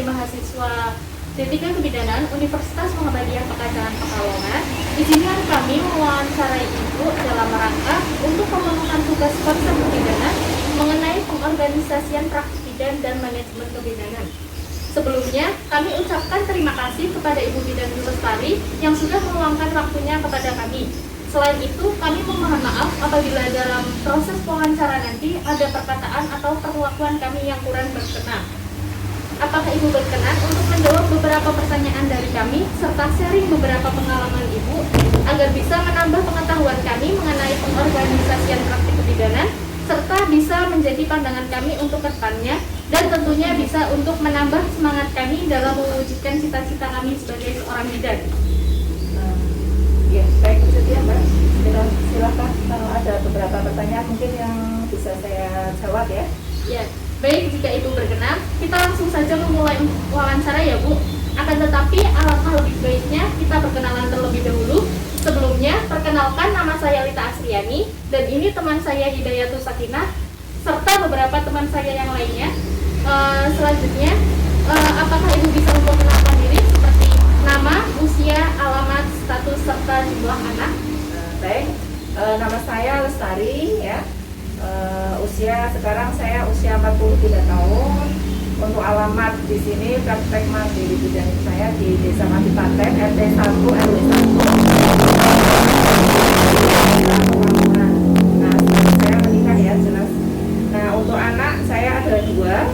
mahasiswa D3 Kebidanan Universitas Muhammadiyah Pekajangan Pekalongan. Izinkan kami mewawancarai Ibu dalam rangka untuk memenuhi tugas konsep kebidanan mengenai pengorganisasian praktik bidan dan manajemen kebidanan. Sebelumnya, kami ucapkan terima kasih kepada Ibu Bidan Lestari yang sudah meluangkan waktunya kepada kami. Selain itu, kami memohon maaf apabila dalam proses wawancara nanti ada perkataan atau perlakuan kami yang kurang berkenan. Apakah Ibu berkenan untuk menjawab beberapa pertanyaan dari kami serta sharing beberapa pengalaman Ibu agar bisa menambah pengetahuan kami mengenai pengorganisasian praktik kebidanan serta bisa menjadi pandangan kami untuk kedepannya dan tentunya bisa untuk menambah semangat kami dalam mewujudkan cita-cita kami sebagai seorang bidan. Ya, baik, bersedia Mbak. Silakan kalau ada beberapa pertanyaan mungkin yang bisa saya jawab ya. Ya, baik, jika Ibu berkenan, kita langsung saja memulai wawancara ya Bu. Akan tetapi alangkah lebih baiknya kita perkenalan terlebih dahulu. Sebelumnya, perkenalkan nama saya Lita Asriani dan ini teman saya Hidayatul Sakinah serta beberapa teman saya yang lainnya. Selanjutnya, apakah Ibu bisa memperkenalkan diri seperti nama, usia, alamat, status serta jumlah anak? Baik, nama saya Lestari ya. Usia sekarang saya usia 43 tahun. Untuk alamat di sini praktek mandiri bidan saya di Desa Kadipaten RT 1 RW 1. Nah, saya menikah ya jelas. Nah, untuk anak saya ada 2,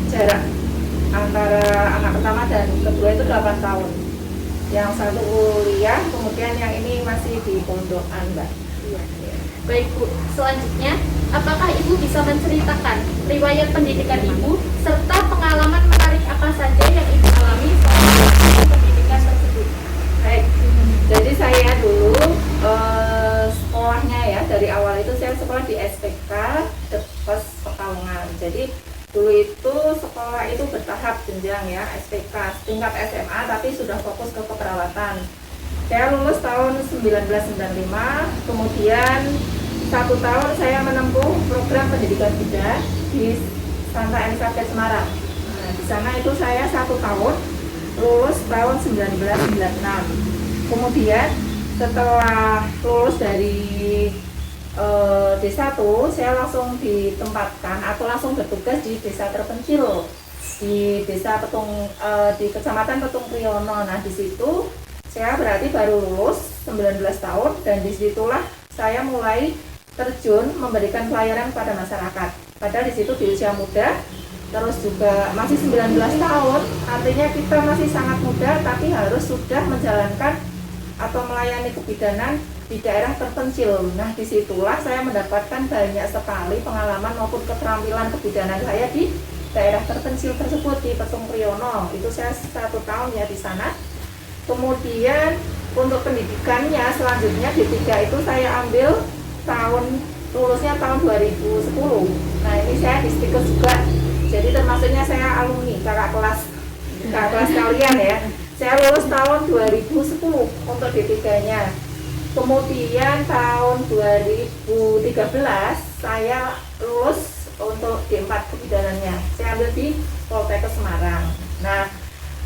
jarak antara anak pertama dan kedua itu 8 tahun. Yang satu kuliah, kemudian yang ini masih di pondokan, Mbak. Iya. Baik Bu, selanjutnya apakah Ibu bisa menceritakan riwayat pendidikan Ibu serta pengalaman menarik apa saja yang Ibu alami selama pendidikan tersebut? Baik, jadi saya dulu sekolahnya ya dari awal itu saya sekolah di SPK Depes Pekalongan. Jadi dulu itu sekolah itu bertahap jenjang ya, SPK tingkat SMA tapi sudah fokus ke keperawatan. Saya lulus tahun 1995, kemudian 1 tahun saya menempuh program pendidikan bidan di Santa Elizabeth Semarang. Nah, di sana itu saya 1 tahun, lulus tahun 1996. Kemudian setelah lulus dari D1, saya langsung ditempatkan atau langsung bertugas di desa terpencil di desa di Kecamatan Petung Priyono. Nah, di situ saya berarti baru lulus 19 tahun dan disitulah saya mulai terjun memberikan pelayanan pada masyarakat. Padahal di situ di usia muda, terus juga masih 19 tahun, artinya kita masih sangat muda tapi harus sudah menjalankan atau melayani kebidanan di daerah terpencil. Nah, disitulah saya mendapatkan banyak sekali pengalaman maupun keterampilan kebidanan saya di daerah terpencil tersebut di Petung Priyono. Itu saya 1 tahun ya di sana. Kemudian untuk pendidikannya selanjutnya D3 itu saya ambil lulusnya tahun 2010. Nah, ini saya di stiker juga. Jadi termasuknya saya alumni kakak kelas kalian ya. Saya lulus tahun 2010 untuk D3-nya. Kemudian tahun 2013 saya lulus untuk D4 kebidanannya. Saya ambil di Poltekkes Semarang. Nah,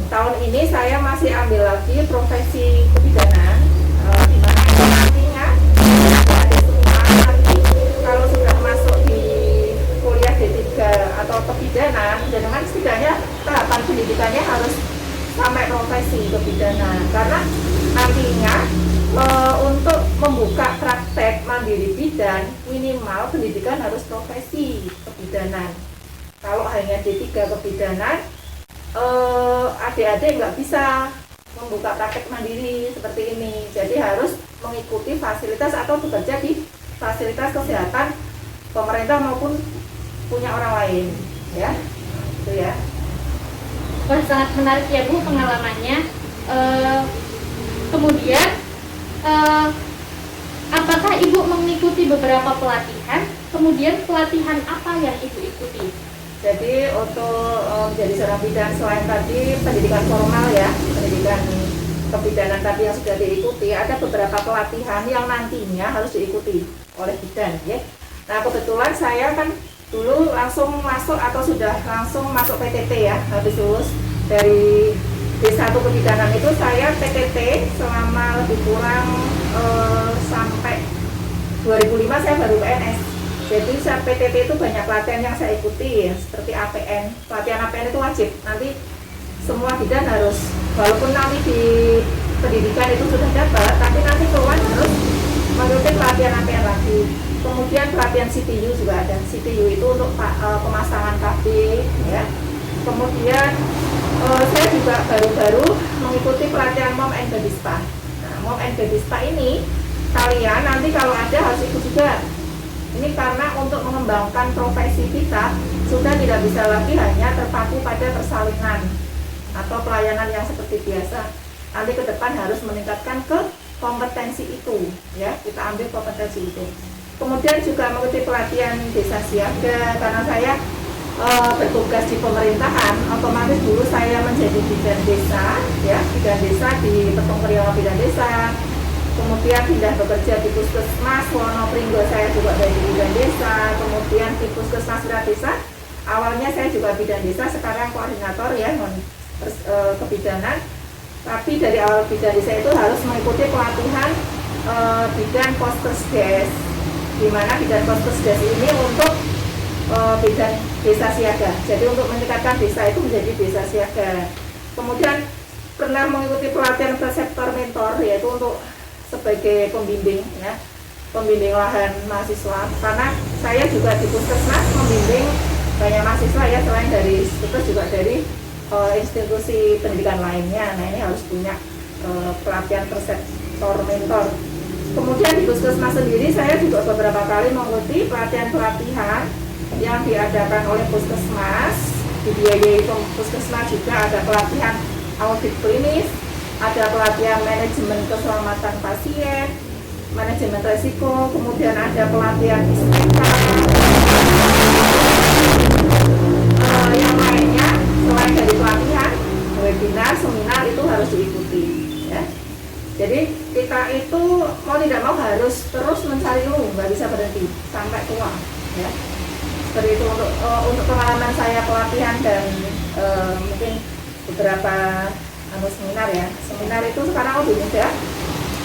tahun ini saya masih ambil lagi profesi kebidanan, di mana nantinya ada kesempatan nanti kalau sudah masuk di kuliah D3 atau kebidanan, jangan setidaknya tahapan pendidikannya harus sampai profesi kebidanan, karena nantinya untuk membuka praktek mandiri bidan minimal pendidikan harus profesi kebidanan. Kalau hanya D3 kebidanan, adik-adik nggak bisa membuka praktek mandiri seperti ini. Jadi harus mengikuti fasilitas atau bekerja di fasilitas kesehatan pemerintah maupun punya orang lain, ya. Itu ya. Wah, sangat menarik ya Bu pengalamannya. Kemudian apakah Ibu mengikuti beberapa pelatihan? Kemudian pelatihan apa yang Ibu ikuti? Jadi untuk menjadi seorang bidan selain tadi pendidikan formal ya, pendidikan kebidanan tadi yang sudah diikuti, ada beberapa pelatihan yang nantinya harus diikuti oleh bidan ya. Nah, kebetulan saya kan dulu langsung masuk atau sudah langsung masuk PTT ya, habis lulus dari D1 kebidanan itu saya PTT selama lebih kurang sampai 2005 saya baru PNS. Jadi saat PTT itu banyak pelatihan yang saya ikuti ya, seperti APN. Pelatihan APN itu wajib, nanti semua bidan harus, walaupun nanti di pendidikan itu sudah dapat, tapi nanti keluar harus mengikuti pelatihan APN lagi. Kemudian pelatihan CTU juga ada. CTU itu untuk pemasangan KB ya. Kemudian saya juga baru-baru mengikuti pelatihan Mom and Baby Spa. Nah, Mom and Baby Spa ini kalian nanti kalau ada harus ikut juga. Ini karena untuk mengembangkan profesi kita sudah tidak bisa lagi hanya terpaku pada persalinan atau pelayanan yang seperti biasa. Nanti ke depan harus meningkatkan ke kompetensi itu ya, kita ambil kompetensi itu. Kemudian juga mengikuti pelatihan desa siaga, karena saya bertugas di pemerintahan, otomatis dulu saya menjadi bidan desa ya, bidan desa di Petung Kriono Bidan Desa. Kemudian pindah bekerja di Puskesmas Wonopringgo, saya juga dari bidan desa. Kemudian di Puskesmas Desa, awalnya saya juga bidan desa, sekarang koordinator ya kebidanan. Tapi dari awal bidan desa itu harus mengikuti pelatihan bidan Poskesdes, di mana bidan Poskesdes ini untuk bidan desa siaga. Jadi untuk meningkatkan desa itu menjadi desa siaga. Kemudian pernah mengikuti pelatihan preseptor mentor, yaitu untuk sebagai pembimbing ya, pembimbing lahan mahasiswa, karena saya juga di Puskesmas membimbing banyak mahasiswa ya, selain dari itu juga dari institusi pendidikan lainnya. Nah ini harus punya pelatihan preseptor mentor. Kemudian di Puskesmas sendiri saya juga beberapa kali mengikuti pelatihan-pelatihan yang diadakan oleh Puskesmas, dibiayai Puskesmas. Juga ada pelatihan audit klinis, ada pelatihan manajemen keselamatan pasien, manajemen resiko, kemudian ada pelatihan ISTK. Yang lainnya selain dari pelatihan, webinar, seminar itu harus diikuti ya. Jadi kita itu mau tidak mau harus terus mencari ilmu, nggak bisa berhenti sampai tua ya. Seperti itu untuk pengalaman saya pelatihan dan mungkin beberapa seminar ya. Seminar itu sekarang lebih mudah.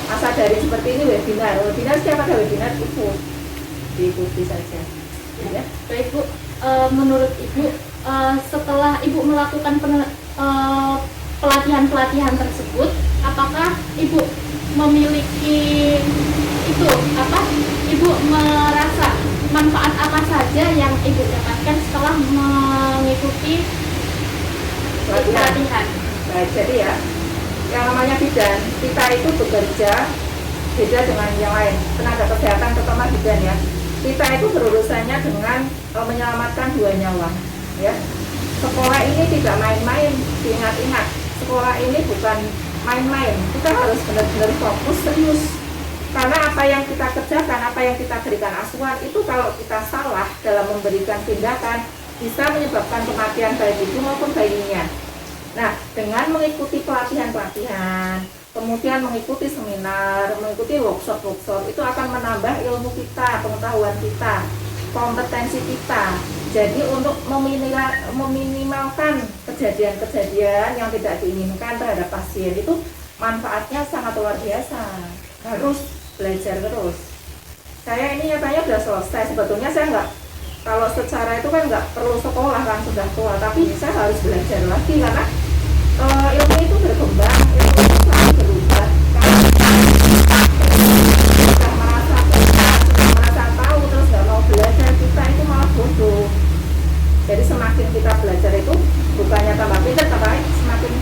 Masa dari seperti ini webinar setiap ada webinar itu diikuti saja. Ya. Baik Bu, menurut Ibu setelah Ibu melakukan pelatihan-pelatihan tersebut, apakah Ibu memiliki Ibu merasa manfaat apa saja yang Ibu dapatkan setelah mengikuti pelatihan? Baik, jadi ya, yang namanya bidan, kita itu bekerja beda dengan yang lain. Tenaga kesehatan terutama bidan ya, kita itu berurusannya dengan menyelamatkan 2 nyawa ya. Sekolah ini tidak main-main, diingat-ingat, sekolah ini bukan main-main. Kita harus benar-benar fokus, serius. Karena apa yang kita kerjakan, apa yang kita berikan asuhan, itu kalau kita salah dalam memberikan tindakan, bisa menyebabkan kematian baik ibu maupun bayinya. Nah, dengan mengikuti pelatihan-pelatihan, kemudian mengikuti seminar, mengikuti workshop-workshop, itu akan menambah ilmu kita, pengetahuan kita, kompetensi kita. Jadi untuk meminimalkan kejadian-kejadian yang tidak diinginkan terhadap pasien, itu manfaatnya sangat luar biasa. Harus belajar terus. Saya ini nyatanya sudah selesai, sebetulnya saya nggak, kalau secara itu kan nggak perlu sekolah kan, sudah tua, tapi saya harus belajar lagi karena ilmu itu berkembang, ilmu itu selalu berubah. Kalau sudah merasa tahu terus nggak mau belajar, kita itu malah bodoh. Jadi semakin kita belajar itu bukannya tambah pintar, tapi semakin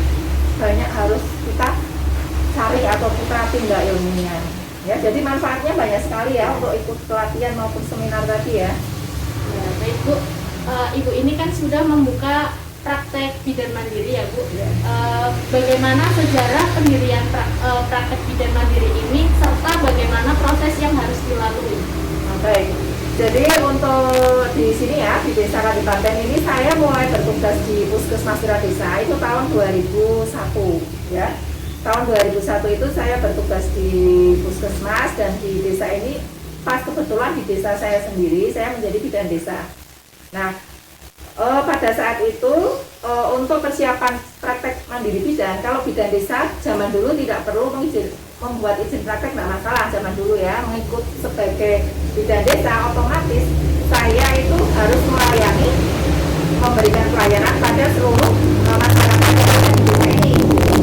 banyak harus kita cari atau kita tindak ilmunya. Ya, jadi manfaatnya banyak sekali ya untuk ikut pelatihan maupun seminar tadi ya. Ya, baik Bu, Ibu ini kan sudah membuka praktek bidan mandiri ya Bu. Ya. Bagaimana sejarah pendirian praktek bidan mandiri ini serta bagaimana proses yang harus dilalui? Baik. Jadi untuk di sini ya, di Desa Kadipaten ini saya mulai bertugas di Puskesmas Desa itu tahun 2001 ya. Tahun 2001 itu saya bertugas di Puskesmas, dan di desa ini pas kebetulan di desa saya sendiri saya menjadi bidan desa. Nah, pada saat itu untuk persiapan praktek mandiri bidan, kalau bidan desa zaman dulu tidak perlu membuat izin praktek, tidak masalah zaman dulu ya, mengikut sebagai bidan desa otomatis saya itu harus melayani, memberikan pelayanan pada seluruh masyarakat yang ada di desa ini.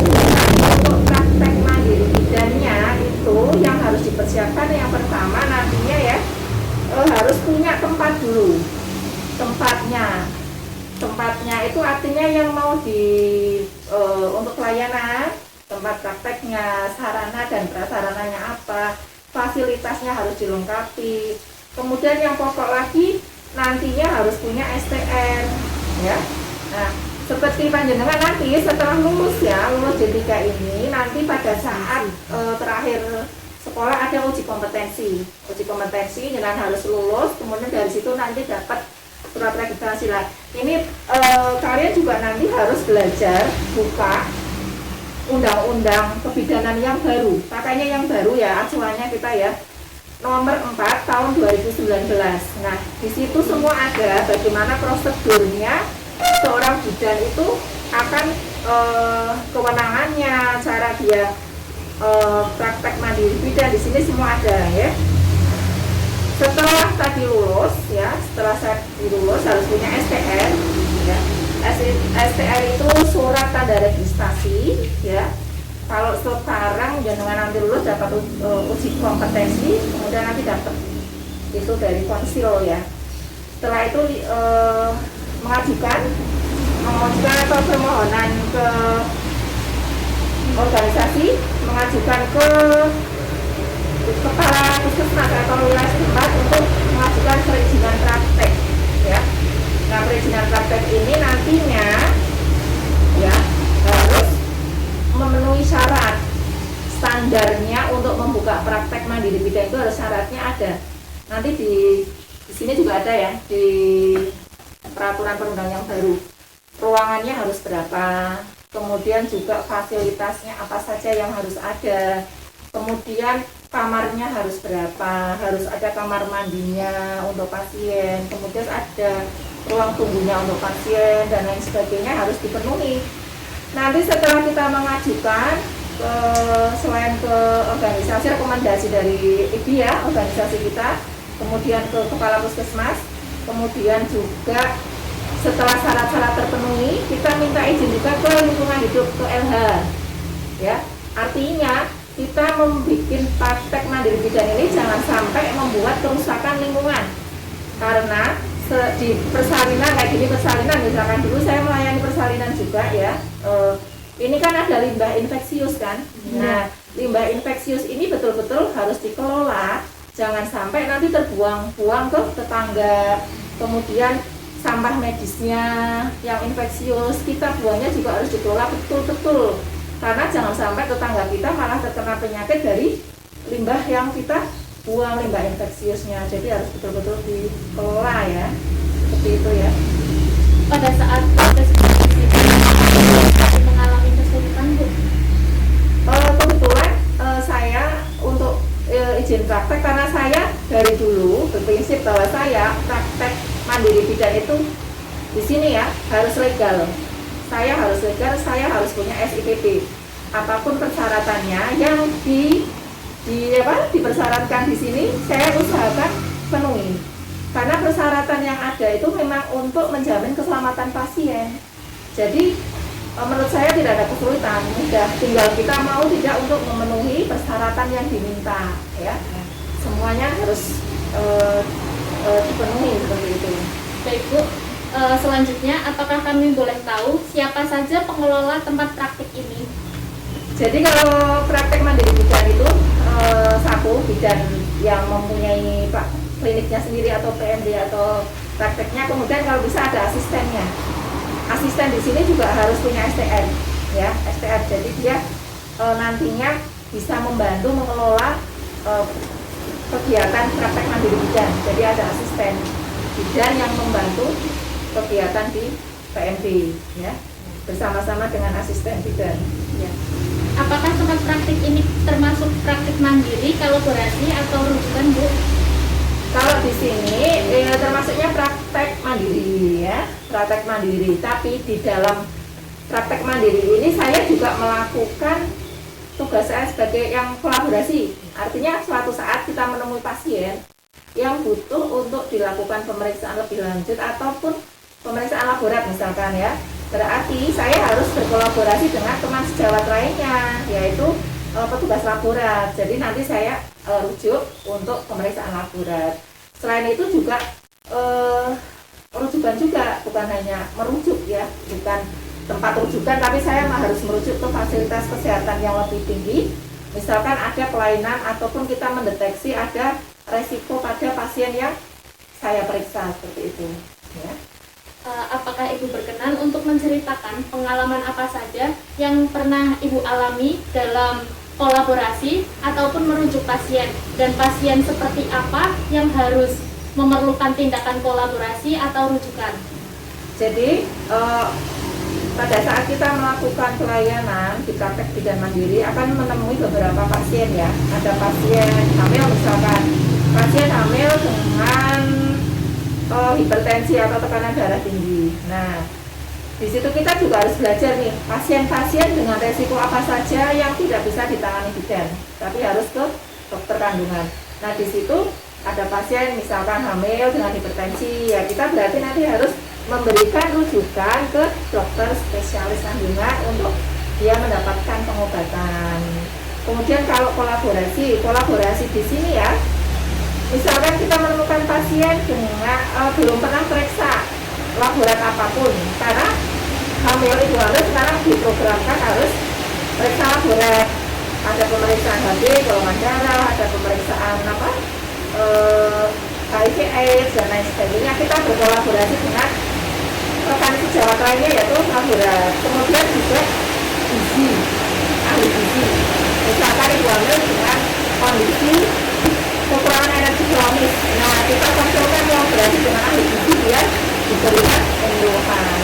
Nah, untuk praktek mandiri bidannya itu yang harus dipersiapkan yang pertama nantinya ya harus punya tempat dulu. Tempatnya itu artinya yang mau untuk pelayanan, tempat prakteknya, sarana dan prasarananya apa, fasilitasnya harus dilengkapi. Kemudian yang pokok lagi nantinya harus punya STN ya. Nah, seperti panjenengan nanti setelah lulus D3 ini nanti pada saat terakhir sekolah ada uji kompetensi dengan harus lulus, kemudian dari situ nanti dapat surat registrasi lah. Ini kalian juga nanti harus belajar buka undang-undang kebidanan yang baru, makanya yang baru ya acuannya kita ya nomor 4 tahun 2019. Nah, di situ semua ada bagaimana prosedurnya seorang bidan itu akan kewenangannya, cara dia praktek mandiri bidan, di sini semua ada ya. Setelah tadi lulus ya, setelah saya lulus harus punya STN ya. STN itu surat tanda registrasi ya. Kalau sekarang jenengan nanti lulus dapat uji kompetensi, kemudian nanti dapat itu dari konsil ya. Setelah itu mengajukan atau permohonan ke organisasi, mengajukan ke kepala puskesmas atau wilayah setempat untuk mengajukan perizinan praktek ya. Nah, perizinan praktek ini nantinya ya harus memenuhi syarat. Standarnya untuk membuka praktek mandiri bidan itu harus syaratnya ada. Nanti di sini juga ada ya, di peraturan perundang yang baru. Ruangannya harus berapa, kemudian juga fasilitasnya apa saja yang harus ada, kemudian kamarnya harus berapa, harus ada kamar mandinya untuk pasien, kemudian ada ruang tunggunya untuk pasien dan lain sebagainya harus dipenuhi. Nanti setelah kita mengajukan selain ke organisasi, rekomendasi dari IBI ya, organisasi kita, kemudian ke kepala puskesmas, kemudian juga setelah syarat-syarat terpenuhi kita minta izin juga ke lingkungan hidup, ke LH ya. Artinya kita membuat praktek mandiri bidan ini jangan sampai membuat kerusakan lingkungan, karena di persalinan kayak gini, persalinan misalkan dulu saya melayani persalinan juga ya, ini kan ada limbah infeksius kan. Nah, limbah infeksius ini betul-betul harus dikelola, jangan sampai nanti terbuang-buang ke tetangga. Kemudian sampah medisnya yang infeksius kita buangnya juga harus dikelola betul-betul, karena jangan sampai tetangga kita malah terkena penyakit dari limbah yang kita buang, limbah infeksiusnya. Jadi harus betul-betul dikelola ya, seperti itu ya. Pada saat proses mengalami kesulitan Bu? Kebetulan saya untuk izin praktek, karena saya dari dulu berprinsip bahwa saya praktek mandiri bidan itu di sini ya harus legal. Saya harus legal, saya harus punya SIPP. Apapun persyaratannya yang dipersyaratkan di sini saya usahakan penuhi. Karena persyaratan yang ada itu memang untuk menjamin keselamatan pasien. Jadi menurut saya tidak ada kesulitan, mudah, tinggal kita mau tidak untuk memenuhi persyaratan yang diminta ya. Semuanya harus dipenuhi seperti itu. Baik Bu, selanjutnya apakah kami boleh tahu siapa saja pengelola tempat praktik ini? Jadi kalau praktek mandiri bidan itu satu bidan yang mempunyai kliniknya sendiri atau PMD atau prakteknya, kemudian kalau bisa ada asistennya. Asisten di sini juga harus punya STN ya, STN. Jadi dia nantinya bisa membantu mengelola kegiatan praktek mandiri bidan. Jadi ada asisten bidan yang membantu kegiatan di PMD ya, bersama-sama dengan asisten bidan ya. Apakah tempat praktik ini termasuk praktik mandiri, kolaborasi atau rujukan Bu? Kalau di sini termasuknya praktek mandiri ya, praktek mandiri. Tapi di dalam praktek mandiri ini saya juga melakukan tugas saya sebagai yang kolaborasi. Artinya suatu saat kita menemui pasien yang butuh untuk dilakukan pemeriksaan lebih lanjut ataupun pemeriksaan laborat misalkan ya. Berarti saya harus berkolaborasi dengan teman sejawat lainnya, yaitu petugas laborat. Jadi nanti saya rujuk untuk pemeriksaan laborat. Selain itu juga rujukan juga, bukan hanya merujuk ya, bukan tempat rujukan, tapi saya harus merujuk ke fasilitas kesehatan yang lebih tinggi. Misalkan ada kelainan ataupun kita mendeteksi ada resiko pada pasien yang saya periksa seperti itu. Ya. Apakah Ibu berkenan untuk menceritakan pengalaman apa saja yang pernah Ibu alami dalam kolaborasi ataupun merujuk pasien, dan pasien seperti apa yang harus memerlukan tindakan kolaborasi atau rujukan? Jadi pada saat kita melakukan pelayanan di praktek bidan mandiri akan menemui beberapa pasien ya. Ada pasien hamil misalkan, pasien hamil dengan hipertensi atau tekanan darah tinggi. Nah, di situ kita juga harus belajar nih, pasien-pasien dengan resiko apa saja yang tidak bisa ditangani bidan, tapi harus ke dokter kandungan. Nah, di situ ada pasien misalkan hamil dengan hipertensi, ya kita berarti nanti harus memberikan rujukan ke dokter spesialis kandungan untuk dia mendapatkan pengobatan. Kemudian kalau kolaborasi di sini ya, misalkan kita menemukan pasien dengan belum pernah periksa laborat apapun, karena ibu hamil sekarang diprogramkan harus periksa laborat. Ada pemeriksaan HB, golongan darah, ada pemeriksaan HIV/AIDS dan lain sebagainya. Kita berkolaborasi dengan rekan sejawat lainnya yaitu laborat. Kemudian juga gizi, ahli gizi. Misalkan ibu hamil dengan kondisi kekurangan energi kronis. Nah, kita konsulkan kolaborasi dengan ahli gizi biar diberikan penyuluhan.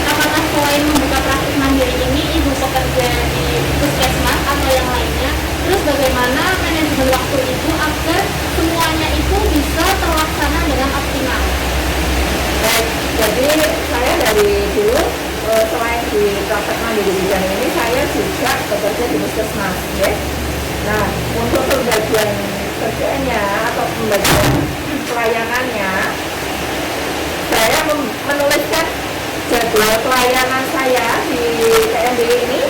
Apakah selain membuka praktik mandiri ini Ibu bekerja di puskesmas atau yang lainnya? Terus bagaimana manajemen waktu Ibu agar semuanya itu bisa terlaksana dengan optimal? Baik, jadi saya dari dulu selain di praktek mandiri bidan ini, saya juga bekerja di puskesmas ya. Nah, untuk pembagian kerjanya atau pembagian pelayanannya, saya menuliskan jadwal pelayanan saya di PMB ini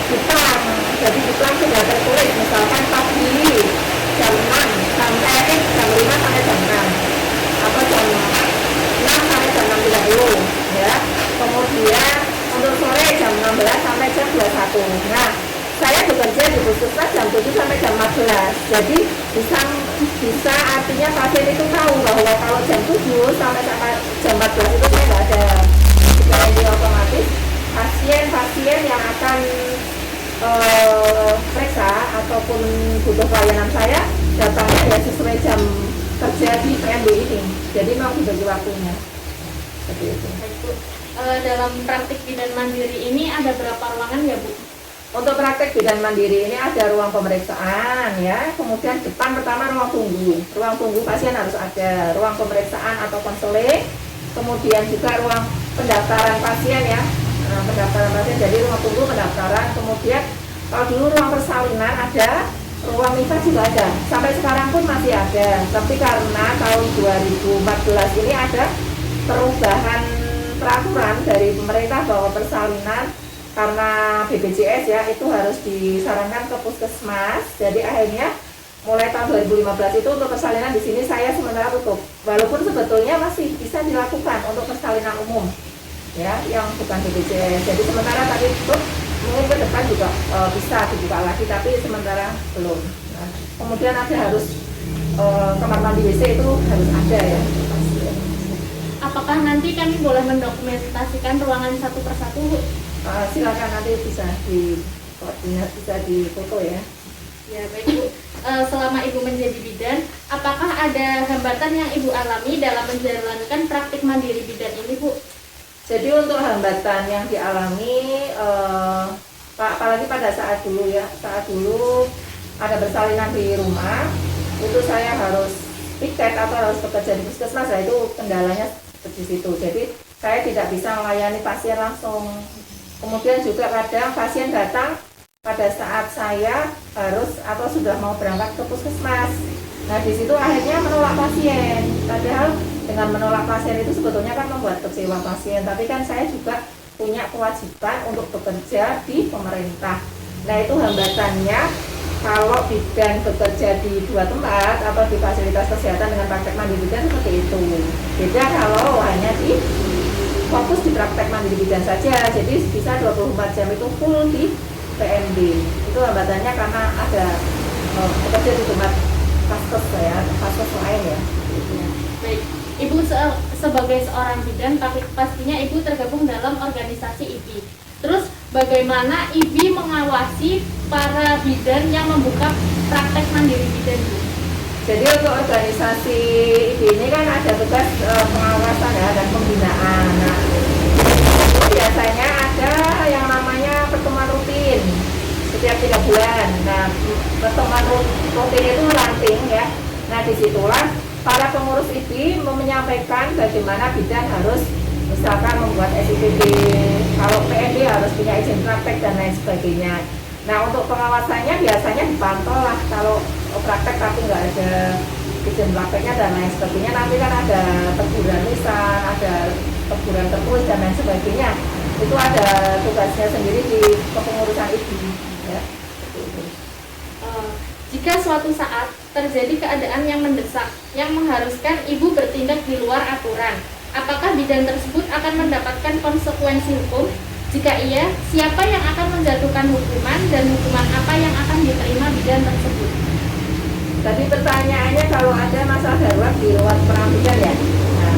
di plan. Jadi di plan sudah tertulis, misalkan pagi jam 6 sampai jam 5 sampai jam 6 atau jam 6 sampai jam 6.30 ya. Kemudian untuk sore jam 16 sampai jam 21. Nah, saya bekerja di puskesmas jam 7 sampai jam 14. Jadi bisa artinya pasien itu tahu bahwa kalau jam 7 sampai jam 14 itu saya nggak ada. Jadi otomatis pasien-pasien yang akan periksa ataupun butuh pelayanan saya datangnya ya sesuai jam kerja di PMB ini. Jadi memang dibagi waktunya seperti itu. Dalam praktik bidan mandiri ini ada berapa ruangan ya Bu? Untuk praktek bidan mandiri ini ada ruang pemeriksaan ya, kemudian depan pertama ruang tunggu pasien harus ada, ruang pemeriksaan atau konseling, kemudian juga ruang pendaftaran pasien ya, pendaftaran pasien, jadi ruang tunggu pendaftaran, kemudian kalau dulu ruang persalinan ada, ruang MIFA juga ada, sampai sekarang pun masih ada, tapi karena tahun 2014 ini ada perubahan peraturan dari pemerintah bahwa persalinan karena BPJS ya itu harus disarankan ke puskesmas, jadi akhirnya mulai tahun 2015 itu untuk persalinan di sini saya sementara tutup, walaupun sebetulnya masih bisa dilakukan untuk persalinan umum ya yang bukan BPJS, jadi sementara tadi tutup, mungkin ke depan juga bisa dibuka lagi tapi sementara belum. Nah, kemudian ada harus kamar mandi WC itu harus ada ya. Apakah nanti kami boleh mendokumentasikan ruangan satu persatu Bu? Silakan, nanti bisa dikoordinat, bisa difoto ya. Ya baik Bu. Selama Ibu menjadi bidan, apakah ada hambatan yang Ibu alami dalam menjalankan praktik mandiri bidan ini Bu? Jadi untuk hambatan yang dialami, apalagi pada saat dulu ada persalinan di rumah, itu saya harus piket atau harus bekerja di puskesmas, nah itu kendalanya di situ. Jadi saya tidak bisa melayani pasien langsung. Kemudian juga kadang pasien datang pada saat saya harus atau sudah mau berangkat ke puskesmas. Nah di situ akhirnya menolak pasien. Padahal dengan menolak pasien itu sebetulnya kan membuat kecewa pasien. Tapi kan saya juga punya kewajiban untuk bekerja di pemerintah. Nah itu hambatannya kalau bidan bekerja di dua tempat atau di fasilitas kesehatan dengan praktek mandiri bidan seperti itu. Beda kalau hanya di fokus di praktek mandiri bidan saja, jadi bisa 24 jam itu full di PMD. Itu hambatannya karena ada bekerja di tempat paskes ya, paskes lain ya. Baik, Ibu sebagai seorang bidan, tapi pastinya Ibu tergabung dalam organisasi IBI. Terus bagaimana IBI mengawasi para bidan yang membuka praktek mandiri bidan, Bu? Jadi untuk organisasi IBI ini kan ada tugas pengawasan ya dan pembinaan. Nah, biasanya ada yang namanya pertemuan rutin setiap 3 bulan. Nah, pertemuan rutin itu ranting ya. Nah, disitulah para pengurus IBI menyampaikan bagaimana bidan harus misalkan membuat SIPD, kalau PMD harus punya izin praktek dan lain sebagainya. Nah, untuk pengawasannya biasanya dipantau lah kalau praktek tapi nggak ada izin prakteknya dan lain sebagainya. Nanti kan ada teguran lisan, ada teguran tertulis dan lain sebagainya. Itu ada tugasnya sendiri di kepengurusan IBI ya. Jika suatu saat terjadi keadaan yang mendesak yang mengharuskan ibu bertindak di luar aturan, apakah bidan tersebut akan mendapatkan konsekuensi hukum? Jika iya, siapa yang akan menjatuhkan hukuman dan hukuman apa yang akan diterima bidan tersebut? Tadi pertanyaannya kalau ada masalah darurat di luar peran bidan ya. Nah,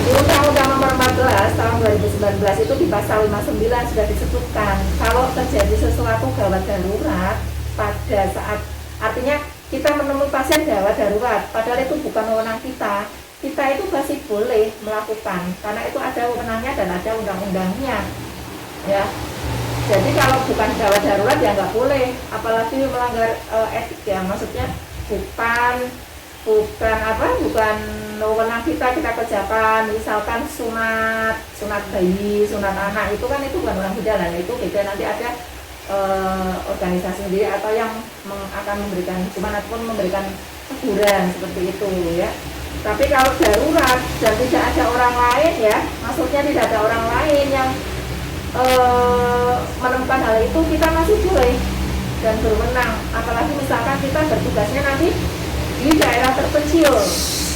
di Undang-Undang Nomor 14 tahun 2019 itu di pasal 59 sudah disebutkan kalau terjadi sesuatu gawat darurat pada saat, artinya kita menemui pasien gawat darurat, padahal itu bukan wewenang kita itu masih boleh melakukan karena itu ada wewenangnya dan ada undang-undangnya ya. Jadi kalau bukan gawat darurat ya nggak boleh, apalagi melanggar etik ya, maksudnya bukan wewenang kita kerjakan, misalkan sunat bayi, sunat anak, itu kan itu bukan wewenang bidan, itu beda, nanti ada organisasi sendiri atau yang akan memberikan hukuman ataupun memberikan teguran seperti itu ya. Tapi kalau darurat dan tidak ada orang lain ya, maksudnya tidak ada orang lain yang menemukan hal itu, kita masih boleh dan berwenang. Apalagi misalkan kita bertugasnya nanti di daerah terpencil,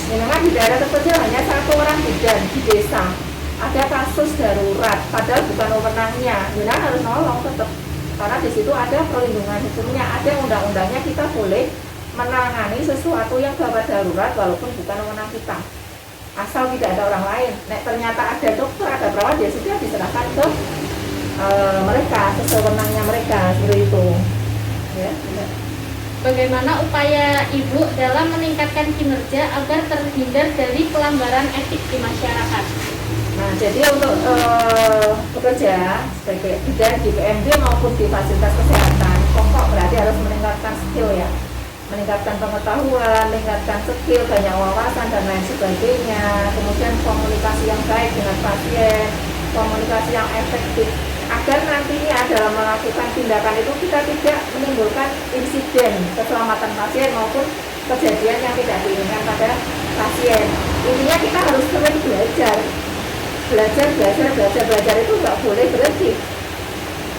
memang di daerah terpencil hanya 1 orang bidan di desa, ada kasus darurat, padahal bukan wewenangnya, bidan harus nolong tetap, karena di situ ada perlindungan hukumnya, ada undang-undangnya, kita boleh menangani sesuatu yang gawat darurat walaupun bukan wewenang kita, asal tidak ada orang lain. Nek ternyata ada dokter, ada perawat, ya sudah diserahkan ke mereka, sewenangnya mereka, seperti itu ya. Bagaimana upaya Ibu dalam meningkatkan kinerja agar terhindar dari pelanggaran etik di masyarakat? Nah, jadi untuk bekerja sebagai bidan di PMD maupun di fasilitas kesehatan, pokok berarti harus meningkatkan skill ya, meningkatkan pengetahuan, meningkatkan skill, banyak wawasan dan lain sebagainya. Kemudian komunikasi yang baik dengan pasien, komunikasi yang efektif, agar nantinya dalam melakukan tindakan itu kita tidak menimbulkan insiden keselamatan pasien maupun kejadian yang tidak diinginkan pada pasien. Intinya kita harus sering belajar itu nggak boleh berhenti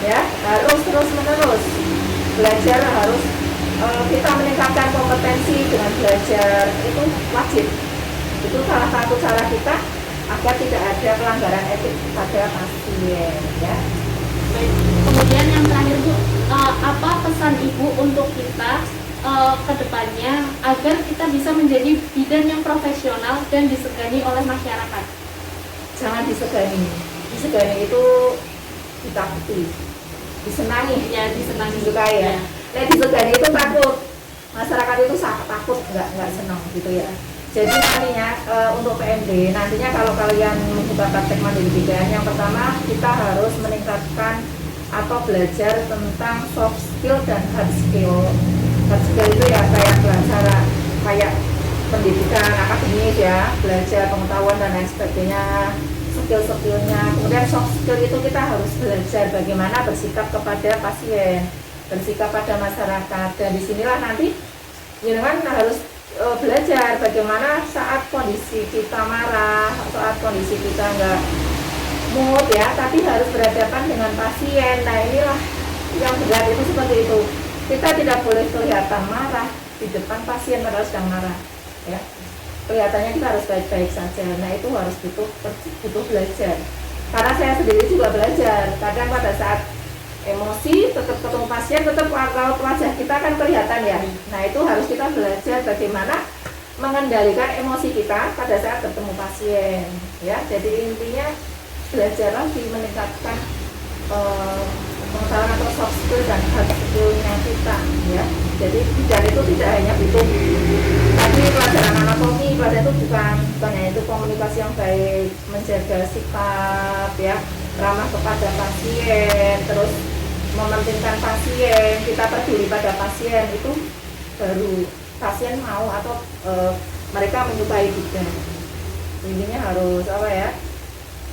ya, harus terus menerus belajar, harus kita meningkatkan kompetensi dengan belajar, itu wajib. Itu salah satu cara kita agar tidak ada pelanggaran etik pada pasien ya. Baik. Kemudian yang terakhir Bu, apa pesan Ibu untuk kita ke depannya agar kita bisa menjadi bidan yang profesional dan disegani oleh masyarakat? Jangan disegani itu ditakuti, disenangi Ya, disenangi, disukai ya. Nah, disegani itu takut, masyarakat itu takut, nggak senang gitu ya. Jadi nantinya untuk PMD, nantinya kalau kalian membuka praktek mandiri bidan, yang pertama kita harus meningkatkan atau belajar tentang soft skill dan hard skill. Hard skill itu ya kayak pendidikan akademis ya, belajar pengetahuan dan lain sebagainya, skill-skillnya. Kemudian soft skill itu kita harus belajar bagaimana bersikap kepada pasien, bersikap pada masyarakat. Dan disinilah nanti jenengan harus belajar bagaimana saat kondisi kita marah, saat kondisi kita nggak mood ya, tapi harus berhadapan dengan pasien. Nah inilah yang berat itu seperti itu. Kita tidak boleh kelihatan marah di depan pasien padahal sedang marah ya. Kelihatannya kita harus baik-baik saja. Nah itu harus butuh belajar. Karena saya sendiri juga belajar. Kadang pada saat emosi tetap ketemu pasien, tetap kalau wajah kita kan kelihatan ya. Nah itu harus kita belajar bagaimana mengendalikan emosi kita pada saat bertemu pasien ya. Jadi intinya belajarlah di meningkatkan pengetahuan atau soft skill dan hard skillnya kita ya. Jadi bidan itu tidak hanya butuh tadi pelajaran anatomi, pelajaran itu bukan hanya itu komunikasi yang baik, menjaga sikap ya, ramah kepada pasien, terus mementingkan pasien, kita peduli pada pasien, itu baru pasien mau atau mereka menyukai bidan. Intinya harus apa ya,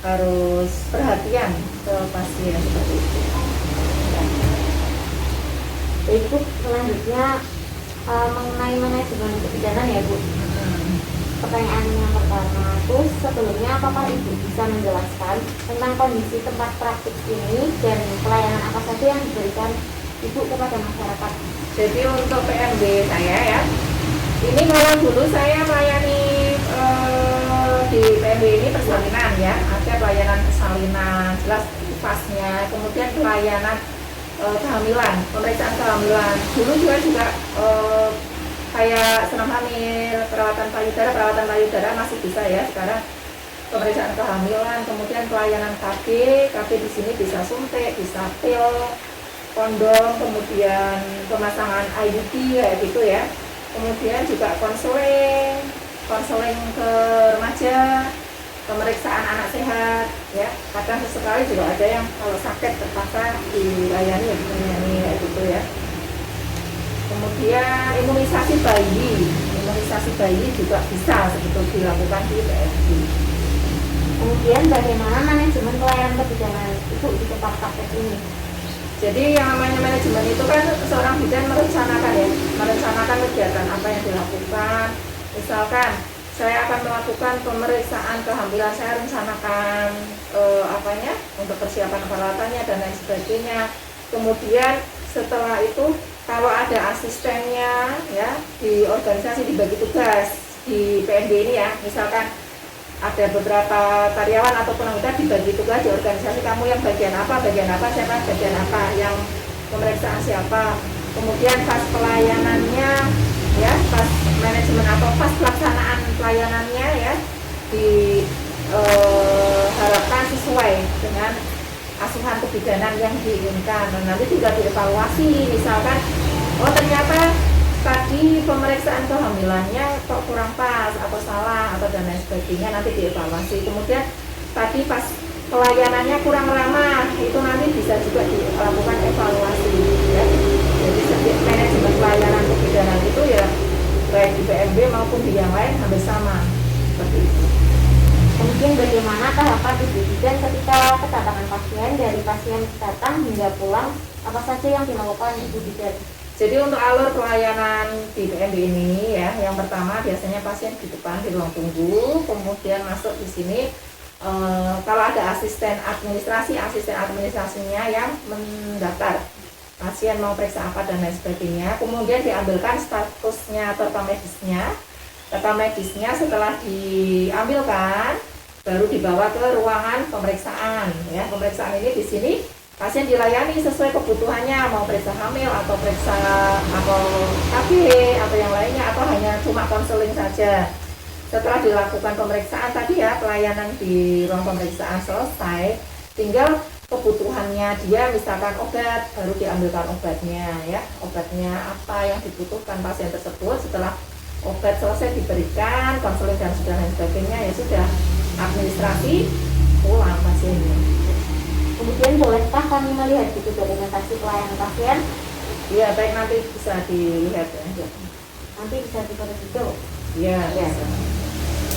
harus perhatian ke pasien seperti itu. Baik Bu, selanjutnya mengenai manajemen kebidanan ya Bu. Pertanyaan yang pertama itu, sebelumnya apakah Ibu bisa menjelaskan tentang kondisi tempat praktik ini dan pelayanan apa saja yang diberikan Ibu kepada masyarakat? Jadi untuk PMB saya ya, ini kalau dulu saya melayani di PMB ini persalinan ya, ada pelayanan persalinan, jelas pasnya, kemudian pelayanan kehamilan, pemeriksaan kehamilan. Dulu juga kayak senam hamil, perawatan payudara masih bisa ya sekarang. Pemeriksaan kehamilan, kemudian pelayanan KB di sini bisa suntik, bisa pil, kondom, kemudian pemasangan IUD kayak gitu ya. Kemudian juga konseling ke remaja, pemeriksaan anak sehat ya. Kadang sesekali juga ada yang kalau sakit terpaksa dilayani kayak gitu ya. Kemudian imunisasi bayi juga bisa sebetulnya dilakukan di PMB. Kemudian bagaimana manajemen pelayanan kebidanan Ibu di tempat praktek ini? Jadi yang namanya manajemen itu kan seorang bidan merencanakan kegiatan apa yang dilakukan. Misalkan saya akan melakukan pemeriksaan kehamilan, saya rencanakan untuk persiapan peralatannya dan lain sebagainya. Kemudian setelah itu kalau ada asistennya ya, di organisasi dibagi tugas di PMB ini ya, misalkan ada beberapa karyawan ataupun anggota dibagi tugas di organisasi, kamu yang bagian apa, siapa bagian apa, yang pemeriksaan siapa. Kemudian pas pelayanannya ya, pas manajemen atau pas pelaksanaan pelayanannya ya, diharapkan sesuai dengan asuhan kebidanan yang diinginkan. Nah, nanti juga dievaluasi, misalkan ternyata tadi pemeriksaan kehamilannya kok kurang pas atau salah atau dan lain sebagainya, nanti dievaluasi. Kemudian tadi pas pelayanannya kurang ramah, itu nanti bisa juga dilakukan evaluasi ya. Jadi setiap manajemen pelayanan kebidanan itu ya baik di PMB maupun di yang lain hampir sama seperti itu. Kemudian bagaimana tahapan Ibu bidan ketika kedatangan pasien, dari pasien datang hingga pulang, apa saja yang dilakukan Ibu bidan? Jadi untuk alur pelayanan di PMB ini ya, yang pertama biasanya pasien di depan di ruang tunggu, kemudian masuk di sini. Kalau ada asisten administrasinya yang mendaftar pasien mau periksa apa dan lain sebagainya, kemudian diambilkan statusnya atau data medisnya. Setelah diambilkan baru dibawa ke ruangan pemeriksaan ya. Pemeriksaan ini di sini pasien dilayani sesuai kebutuhannya, mau periksa hamil atau periksa atau KB atau yang lainnya, atau hanya cuma konseling saja. Setelah dilakukan pemeriksaan tadi ya, pelayanan di ruang pemeriksaan selesai, tinggal kebutuhannya dia, misalkan obat, baru diambilkan obatnya ya. Obatnya apa yang dibutuhkan pasien tersebut. Setelah obat selesai diberikan, konseling dan lain sebagainya, ya sudah, administrasi pulang pasiennya. Kemudian bolehkah kami melihat buku dokumentasi pelayanan pasien? Iya, baik, nanti bisa dilihat ya. Nanti bisa difoto juga. Ya. Ya.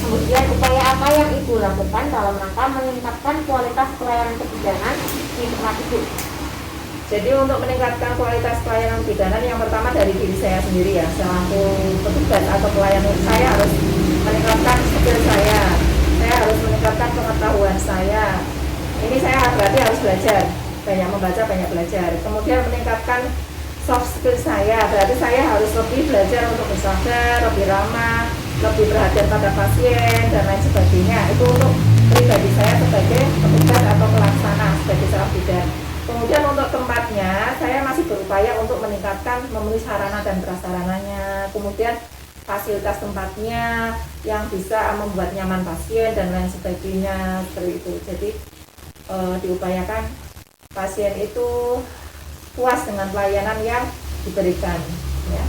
Kemudian upaya apa yang Ibu lakukan dalam rangka meningkatkan kualitas pelayanan kebidanan di tempat Ibu? Jadi untuk meningkatkan kualitas pelayanan kebidanan yang pertama dari diri saya sendiri ya, selaku petugas atau pelayan, saya harus meningkatkan skill saya harus meningkatkan pengetahuan saya. Ini saya berarti harus belajar, banyak membaca, banyak belajar. Kemudian meningkatkan soft skill saya, berarti saya harus lebih belajar untuk bersabar, lebih ramah, lebih perhatian pada pasien dan lain sebagainya. Itu untuk pribadi saya sebagai petugas atau pelaksana sebagai seorang bidan. Kemudian untuk tempatnya, saya masih berupaya untuk meningkatkan memenuhi sarana dan prasarananya. Kemudian fasilitas tempatnya yang bisa membuat nyaman pasien dan lain sebagainya, seperti itu. Jadi diupayakan pasien itu puas dengan pelayanan yang diberikan. Ya.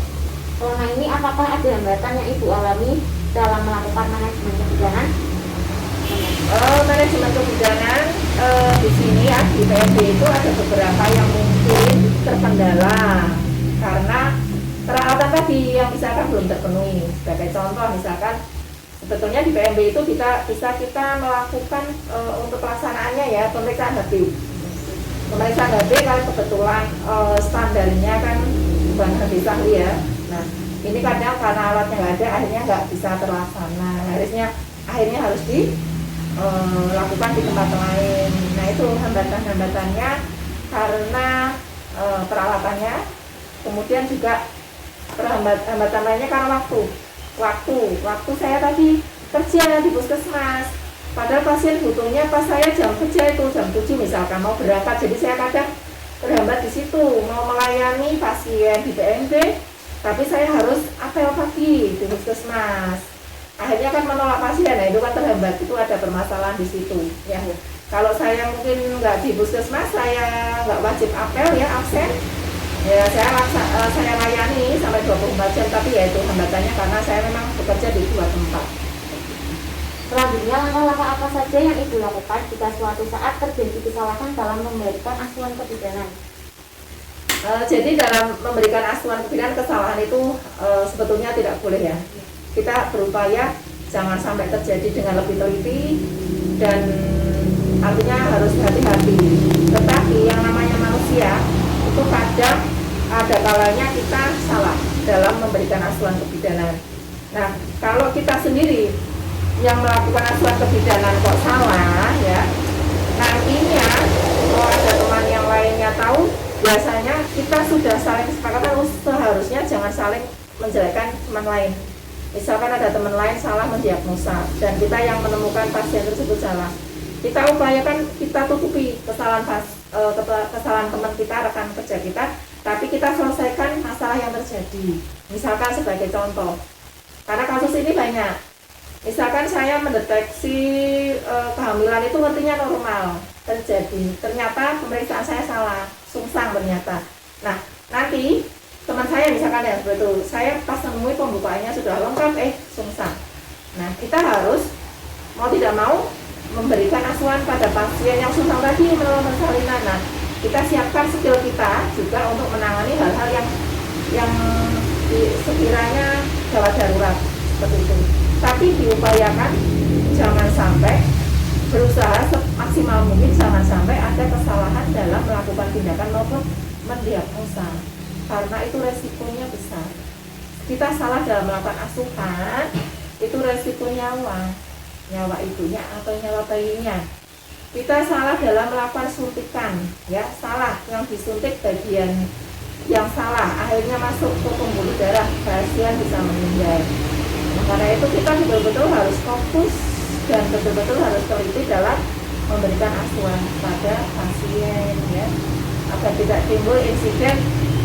Selama ini apakah ada hambatan yang Ibu alami dalam melakukan manajemen kebidanan? Manajemen kebidanan di sini ya, di PMB itu ada beberapa yang mungkin terkendala karena peralatan tadi yang misalkan belum terpenuhi. Sebagai contoh misalkan sebetulnya di PMB itu bisa kita melakukan untuk pelaksanaannya ya pemeriksaan HB. Pemeriksaan HB kalau kebetulan standarnya kan bukan HB sahli ya. Nah ini kadang karena alatnya nggak ada akhirnya nggak bisa terlaksana. Akhirnya harus dilakukan di tempat lain. Nah itu hambatan-hambatannya karena peralatannya. Kemudian juga hambatan lainnya karena waktu saya tadi kerja di puskesmas, padahal pasien butuhnya pas saya jam kerja itu jam 7 misalkan mau berangkat, jadi saya kadang terhambat di situ mau melayani pasien di PMB, tapi saya harus apel pagi di puskesmas, akhirnya kan menolak pasien. Nah itu kan terhambat, itu ada permasalahan di situ ya. Kalau saya mungkin nggak di puskesmas, saya nggak wajib apel ya, absen ya, saya layani sampai 24 jam, tapi ya itu hambatannya karena saya memang bekerja di 2 tempat. Selanjutnya, langkah-langkah apa saja yang Ibu lakukan jika suatu saat terjadi kesalahan dalam memberikan asuhan kebidanan? Jadi dalam memberikan asuhan kebidanan, kesalahan itu sebetulnya tidak boleh ya. Kita berupaya jangan sampai terjadi dengan lebih teliti dan artinya harus hati-hati. Tetapi yang namanya manusia itu kadang ada kalanya kita salah dalam memberikan asuhan kebidanan. Nah, kalau kita sendiri yang melakukan asuhan kebidanan kok salah ya, nantinya kalau ada teman yang lainnya tahu, biasanya kita sudah saling kesepakatan seharusnya jangan saling menjelekkan teman lain. Misalkan ada teman lain salah mendiagnosa dan kita yang menemukan pasien tersebut salah, kita upayakan kita tutupi kesalahan teman kita, rekan kerja kita, tapi kita selesaikan masalah yang terjadi. Misalkan sebagai contoh, karena kasus ini banyak, misalkan saya mendeteksi kehamilan itu artinya normal terjadi, ternyata pemeriksaan saya salah, sungsang ternyata. Nah nanti teman saya misalkan ya betul, saya pas menemui pembukaannya sudah lengkap, sungsang. Nah kita harus mau tidak mau memberikan asuhan pada pasien yang sungsang tadi melalui persalinan. Nah kita siapkan skill kita juga untuk menangani hal-hal yang sekiranya gawat darurat seperti itu. Tapi diupayakan jangan sampai, berusaha semaksimal mungkin jangan sampai ada kesalahan dalam melakukan tindakan maupun mendiagnosa, karena itu resikonya besar. Kita salah dalam melakukan asuhan, itu resiko nyawa ibunya atau nyawa bayinya. Kita salah dalam melakukan suntikan, ya salah yang disuntik bagian yang salah, akhirnya masuk ke pembuluh darah, pasien bisa meninggal. Nah, karena itu kita betul-betul harus fokus dan betul-betul harus teliti dalam memberikan asuhan pada pasien, ya, agar tidak timbul insiden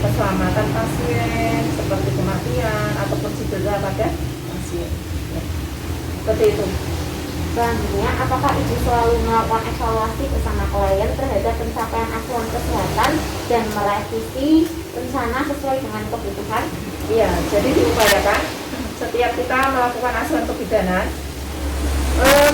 keselamatan pasien seperti kematian ataupun cedera pada pasien. Ya. Seperti itu. Selanjutnya, apakah Ibu selalu melakukan evaluasi bersama klien terhadap pencapaian asuhan kesehatan dan merevisi rencana sesuai dengan kebutuhan? Iya, jadi diupayakan setiap kita melakukan asuhan kebidanan,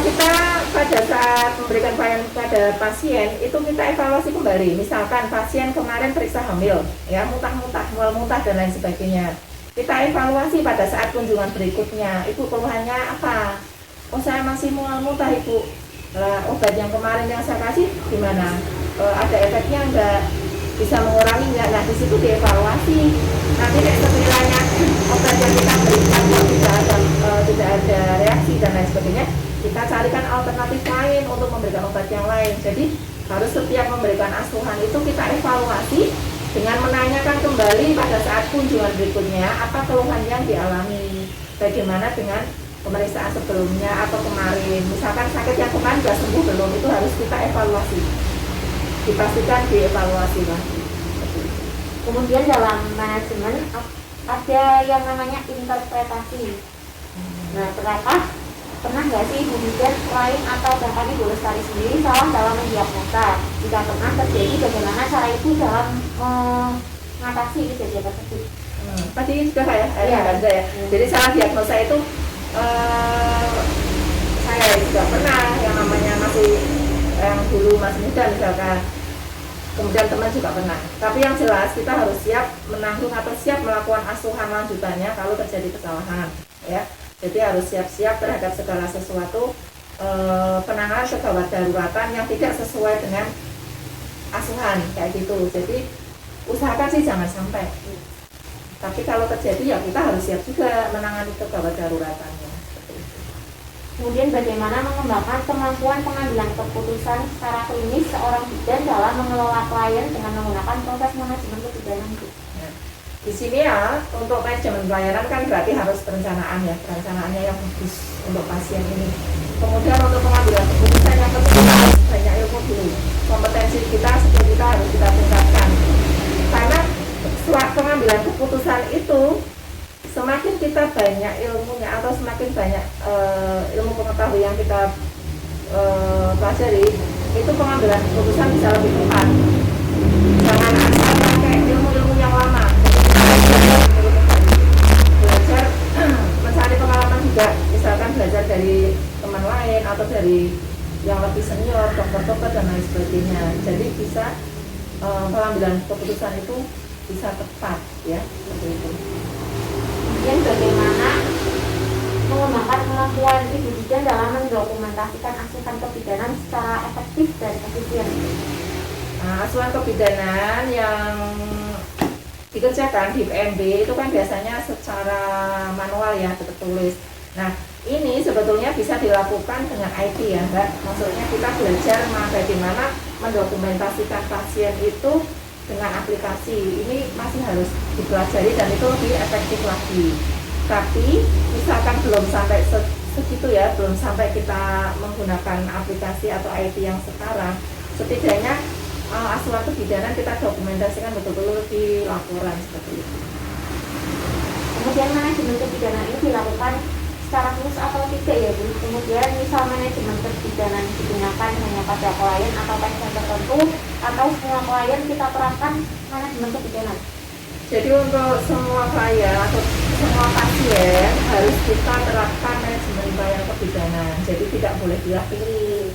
kita pada saat memberikan pelayanan pada pasien itu kita evaluasi kembali. Misalkan pasien kemarin periksa hamil, ya mual muntah dan lain sebagainya. kita evaluasi pada saat kunjungan berikutnya. Ibu keluhannya apa? Oh, saya masih mual-muntah, Ibu. Lah, obat yang kemarin yang saya kasih gimana? Ada efeknya enggak? Bisa mengurangi enggak? Nah, di situ dievaluasi. Nanti sekiranya obat yang kita berikan tidak ada reaksi dan lain sebagainya, kita carikan alternatif lain untuk memberikan obat yang lain. Jadi harus setiap memberikan asuhan itu kita evaluasi dengan menanyakan kembali pada saat kunjungan berikutnya apa keluhan yang dialami, bagaimana dengan pemeriksaan sebelumnya atau kemarin. Misalkan sakit yang kemarin sudah sembuh belum, itu harus kita evaluasi, dipastikan dievaluasi lagi. Kemudian dalam manajemen ada yang namanya interpretasi. Nah, pernah nggak sih Ibu Bidan lain atau bahkan Ibu Lestari sendiri salah dalam mendiagnosa? Jika pernah terjadi, bagaimana cara Ibu dalam mengatasi kejadian tersebut? Tadi sudah ya, Iya. ada ya. Jadi salah diagnosa itu saya juga pernah, yang namanya masih yang dulu masih muda misalkan. Kemudian teman juga pernah. Tapi yang jelas kita harus siap menanggung atau siap melakukan asuhan lanjutannya kalau terjadi kesalahan, ya. Jadi harus siap-siap terhadap segala sesuatu penanganan kegawat daruratan yang tidak sesuai dengan asuhan kayak gitu. Jadi usahakan sih jangan sampai. Tapi kalau terjadi ya kita harus siap juga menangani kegawat daruratannya. Kemudian bagaimana mengembangkan kemampuan pengambilan keputusan secara klinis seorang bidan dalam mengelola klien dengan menggunakan proses manajemen kebidanan itu? Di sini ya, untuk manajemen pelayanan kan berarti harus perencanaan ya, perencanaannya yang bagus untuk pasien ini. Kemudian untuk pengambilan keputusan yang penting kita harus banyak ilmu dulu. Kompetensi kita, skill kita harus kita tingkatkan. Karena pengambilan keputusan itu semakin kita banyak ilmunya atau semakin banyak ilmu pengetahuan yang kita pelajari, itu pengambilan keputusan bisa lebih tepat. Jangan asal pakai ilmu-ilmu yang lama. Belajar mencari pengalaman juga, misalkan belajar dari teman lain atau dari yang lebih senior, dokter-dokter dan lain sebagainya. Jadi bisa pengambilan keputusan itu bisa tepat ya, seperti itu. Kemudian bagaimana mengembangkan kemampuan Ibu Bidan dalam mendokumentasikan asuhan kebidanan secara efektif dan efisien? Nah, asuhan kebidanan yang dikerjakan di PMB itu kan biasanya secara manual ya, tertulis. Nah, ini sebetulnya bisa dilakukan dengan IT ya, Mbak. Maksudnya kita belajar bagaimana mendokumentasikan pasien itu dengan aplikasi. Ini masih harus dipelajari dan itu lebih efektif lagi. Tapi misalkan belum sampai segitu ya, belum sampai kita menggunakan aplikasi atau IT yang sekarang, setidaknya asuhan kebidanan kita dokumentasikan betul-betul di laporan seperti itu. Kemudian manajemen kebidanan ini dilakukan secara khusus atau tidak ya Bu? Kemudian misal manajemen kebidanan digunakan hanya pada klien atau pasien tertentu, atau semua klien kita terapkan manajemen kebidanan? Jadi untuk semua klien atau semua pasien harus kita terapkan manajemen pelayanan kebidanan. Jadi tidak boleh pilih-pilih,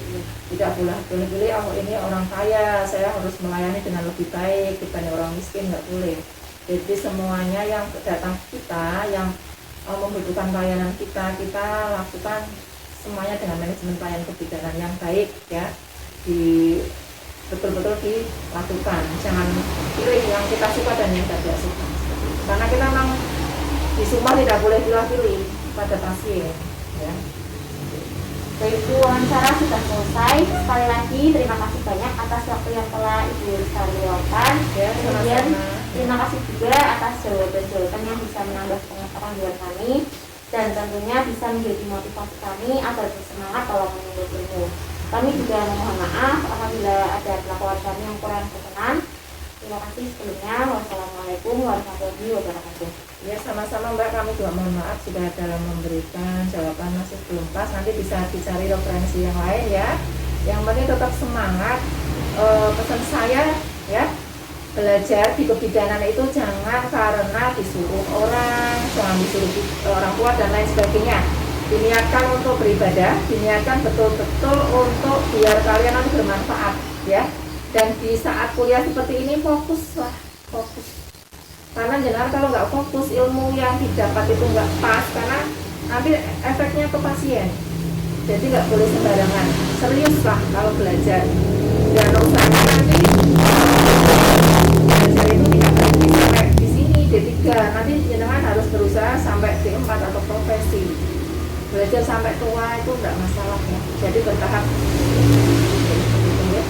tidak boleh pilih-pilih. Oh ini orang kaya, saya harus melayani dengan lebih baik dibanding orang miskin, nggak boleh. Jadi semuanya yang datang kita, yang membutuhkan pelayanan kita lakukan semuanya dengan manajemen pelayanan kebidanan yang baik ya. Betul-betul dilakukan, jangan pilih yang kita suka dan yang tidak suka, karena kita memang di Sumba tidak boleh pilih-pilih pada pasien ya. Baik Bu, wawancara sudah selesai. Sekali lagi terima kasih banyak atas waktu yang telah Ibu Lestari luangkan Ya, kemudian sama-sama. terima kasih juga atas jawaban-jawaban yang bisa menambah pengetahuan buat kami dan tentunya bisa menjadi motivasi kami agar bersemangat dalam menuntut ilmu. Kami juga memohon maaf apabila ada kelakuan kami yang kurang berkenan. Terima kasih sebelumnya. Wassalamualaikum warahmatullahi wabarakatuh. Ya sama-sama Mbak, kami juga mohon maaf jika dalam memberikan jawaban masih belum pas. Nanti bisa dicari referensi yang lain ya. Yang penting tetap semangat. Pesan saya ya, belajar di kebidanan itu jangan karena disuruh orang, jangan disuruh orang tua dan lain sebagainya. Diniatkan untuk beribadah, diniatkan betul-betul untuk biar kalian nanti bermanfaat ya. Dan di saat kuliah seperti ini fokus. Karena jenengan kalau nggak fokus, ilmu yang didapat itu nggak pas, karena nanti efeknya ke pasien. Jadi nggak boleh sembarangan, serius lah kalau belajar. Dan usahanya nanti belajar itu tidak berhenti sampai di sini D3, nanti jenengan harus berusaha sampai D4 atau profesi. Belajar sampai tua itu nggak masalah ya, jadi bertahap. Begitu ya.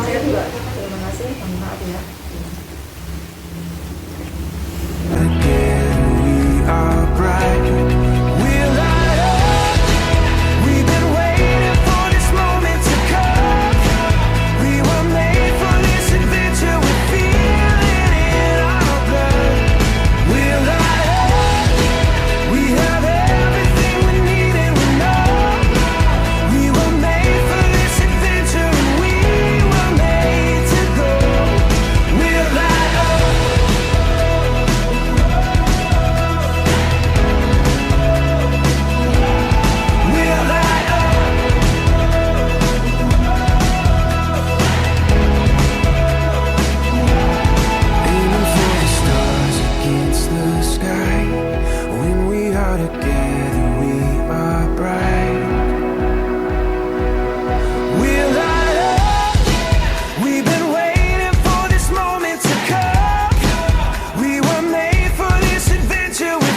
Saya juga terima kasih, mohon maaf ya.